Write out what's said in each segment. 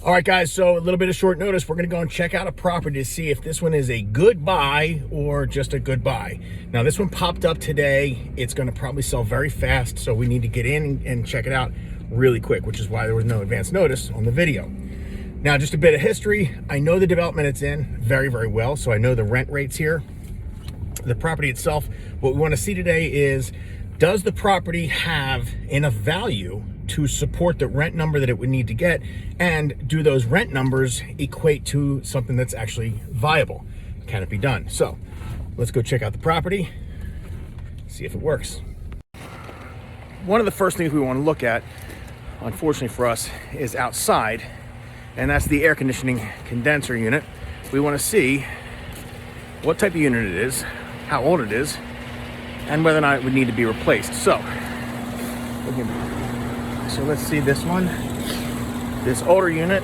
All right, guys, so a little bit of short notice. We're going to go and check out a property to see if this one is a good buy or just a good buy. Now, this one popped up today. It's going to probably sell very fast, so we need to get in and check it out really quick, which is why there was no advance notice on the video. Now, just a bit of history. I know the development it's in very, very well, so I know the rent rates here. The property itself, what we want to see today is, does the property have enough value to support the rent number that it would need to get, and do those rent numbers equate to something that's actually viable? Can it be done? So let's go check out the property, see if it works. One of the first things we want to look at, unfortunately for us, is outside, and that's the air conditioning condenser unit. We want to see what type of unit it is, how old it is, and whether or not it would need to be replaced. So let's see this one. This older unit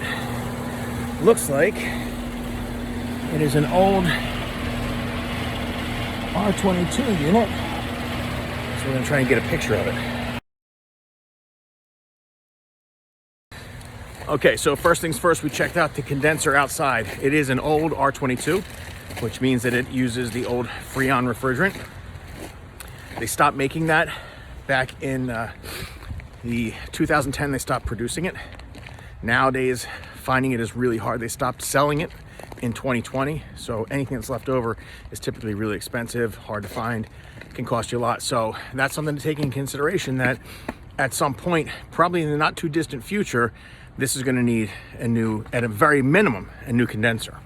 looks like it is an old R22 unit. So we're gonna try and get a picture of it. Okay, so first things first, we checked out the condenser outside. It is an old R22, which means that it uses the old Freon refrigerant. They stopped making that back in the 2010. They stopped producing it. Nowadays, finding it is really hard. They stopped selling it in 2020. So anything that's left over is typically really expensive, hard to find, can cost you a lot. So that's something to take in consideration, that at some point, probably in the not too distant future, this is gonna need a new, at a very minimum, a new condenser.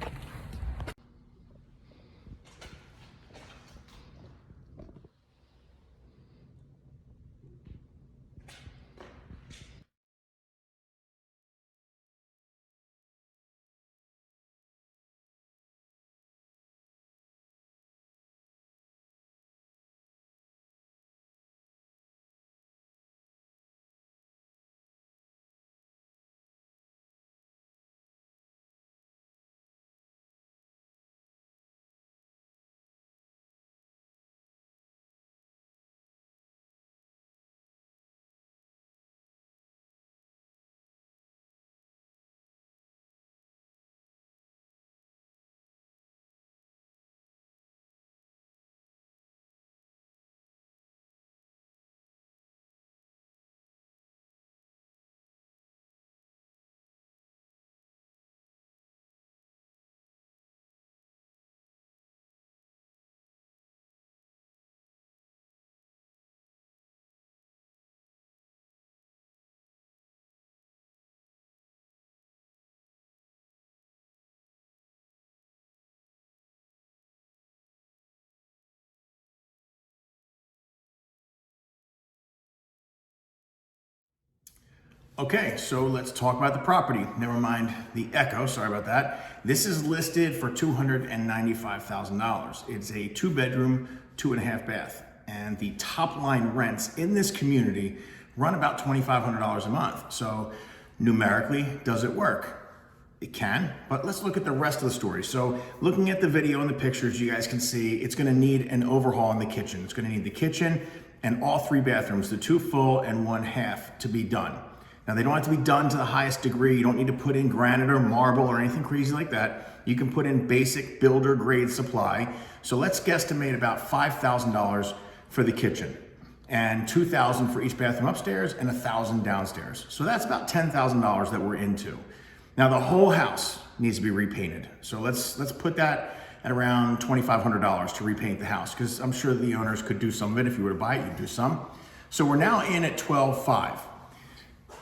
Okay, so let's talk about the property. Never mind the echo, sorry about that. This is listed for $295,000. It's a 2-bedroom, 2.5 bath. And the top line rents in this community run about $2,500 a month. So numerically, does it work? It can, but let's look at the rest of the story. So looking at the video and the pictures, you guys can see it's gonna need an overhaul in the kitchen. It's gonna need the kitchen and all 3 bathrooms, the 2 full and 1 half, to be done. Now, they don't have to be done to the highest degree. You don't need to put in granite or marble or anything crazy like that. You can put in basic builder grade supply. So let's guesstimate about $5,000 for the kitchen, and $2,000 for each bathroom upstairs, and $1,000 downstairs. So that's about $10,000 that we're into. Now, the whole house needs to be repainted. So let's put that at around $2,500 to repaint the house, because I'm sure the owners could do some of it. If you were to buy it, you'd do some. So we're now in at $12,500.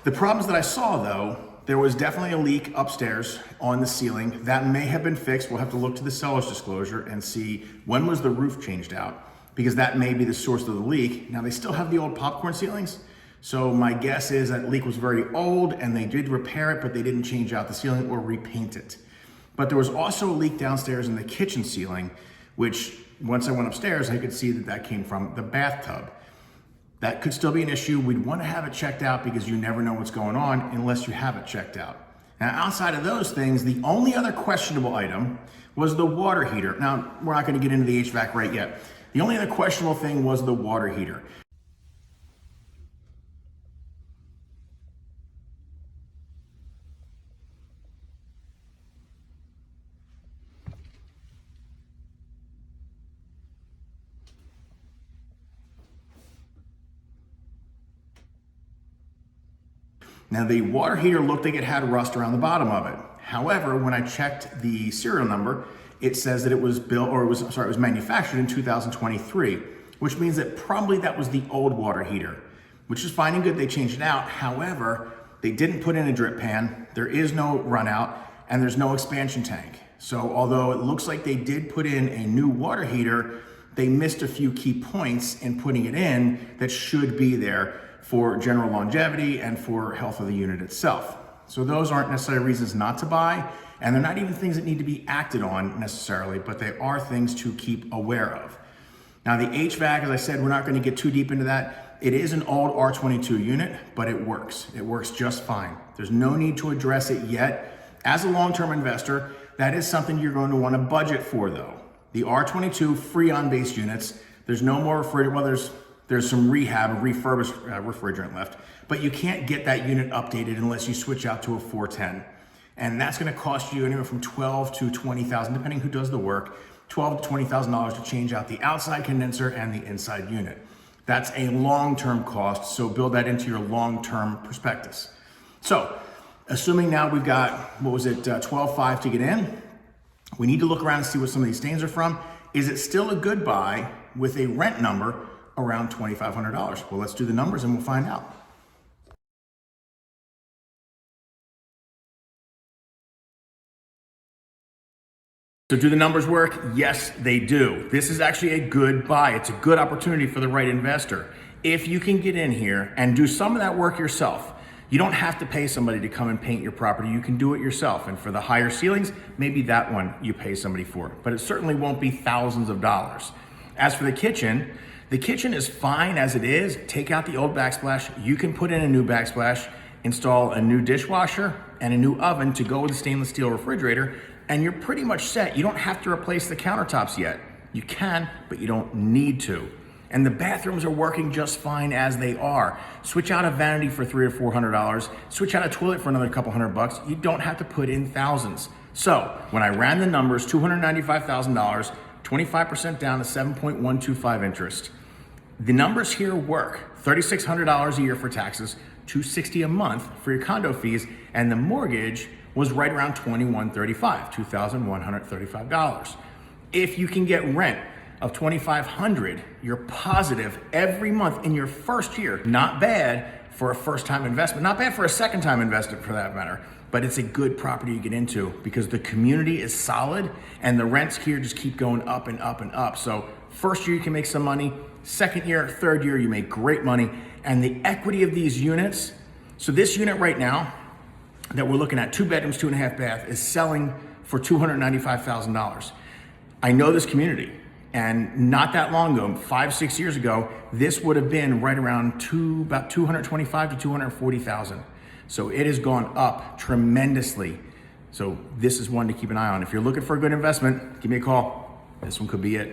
The problems that I saw, though, there was definitely a leak upstairs on the ceiling. That may have been fixed. We'll have to look to the seller's disclosure and see when was the roof changed out, because that may be the source of the leak. Now, they still have the old popcorn ceilings, so my guess is that leak was very old and they did repair it, but they didn't change out the ceiling or repaint it. But there was also a leak downstairs in the kitchen ceiling, which once I went upstairs, I could see that that came from the bathtub. That could still be an issue. We'd want to have it checked out, because you never know what's going on unless you have it checked out. Now, outside of those things, the only other questionable item was the water heater. Now, we're not going to get into the HVAC right yet. The only other questionable thing was the water heater. Now the water heater looked like it had rust around the bottom of it. However, when I checked the serial number, it says that it was manufactured in 2023, which means that probably that was the old water heater, which is fine and good. They changed it out. However, they didn't put in a drip pan. There is no run out and there's no expansion tank. So although it looks like they did put in a new water heater, they missed a few key points in putting it in that should be there for general longevity and for health of the unit itself. So those aren't necessarily reasons not to buy, and they're not even things that need to be acted on necessarily, but they are things to keep aware of. Now the HVAC, as I said, we're not going to get too deep into that. It is an old R22 unit, but it works. It works just fine. There's no need to address it yet. As a long-term investor, that is something you're going to want to budget for though. The R22 Freon-based units, there's no more refrigerant, well there's some rehab, refurbished refrigerant left, but you can't get that unit updated unless you switch out to a 410. And that's gonna cost you anywhere from $12,000 to $20,000, depending who does the work, $12,000 to $20,000 to change out the outside condenser and the inside unit. That's a long-term cost, so build that into your long-term prospectus. So, assuming now we've got, 12.5 to get in, we need to look around and see what some of these stains are from. Is it still a good buy with a rent number around $2,500? Well, let's do the numbers and we'll find out. So do the numbers work? Yes, they do. This is actually a good buy. It's a good opportunity for the right investor. If you can get in here and do some of that work yourself, you don't have to pay somebody to come and paint your property. You can do it yourself. And for the higher ceilings, maybe that one you pay somebody for, but it certainly won't be thousands of dollars. As for the kitchen is fine as it is. Take out the old backsplash. You can put in a new backsplash, install a new dishwasher and a new oven to go with the stainless steel refrigerator, and you're pretty much set. You don't have to replace the countertops yet. You can, but you don't need to. And the bathrooms are working just fine as they are. Switch out a vanity for $300 or $400, switch out a toilet for another couple $100. You don't have to put in thousands. So when I ran the numbers, $295,000, 25% down to 7.125 interest. The numbers here work. $3,600 a year for taxes, $260 a month for your condo fees, and the mortgage was right around $2,135, $2,135. If you can get rent of $2,500, you're positive every month in your first year. Not bad for a first-time investment, not bad for a second-time investment for that matter, but it's a good property to get into because the community is solid and the rents here just keep going up and up and up. So first year you can make some money, second year, third year you make great money, and the equity of these units. So this unit right now that we're looking at, 2 bedrooms, 2.5 bath, is selling for $295,000. I know this community, and not that long ago, 5-6 years ago, this would have been right around about $225,000 to $240,000. So it has gone up tremendously. So this is one to keep an eye on. If you're looking for a good investment, give me a call. This one could be it.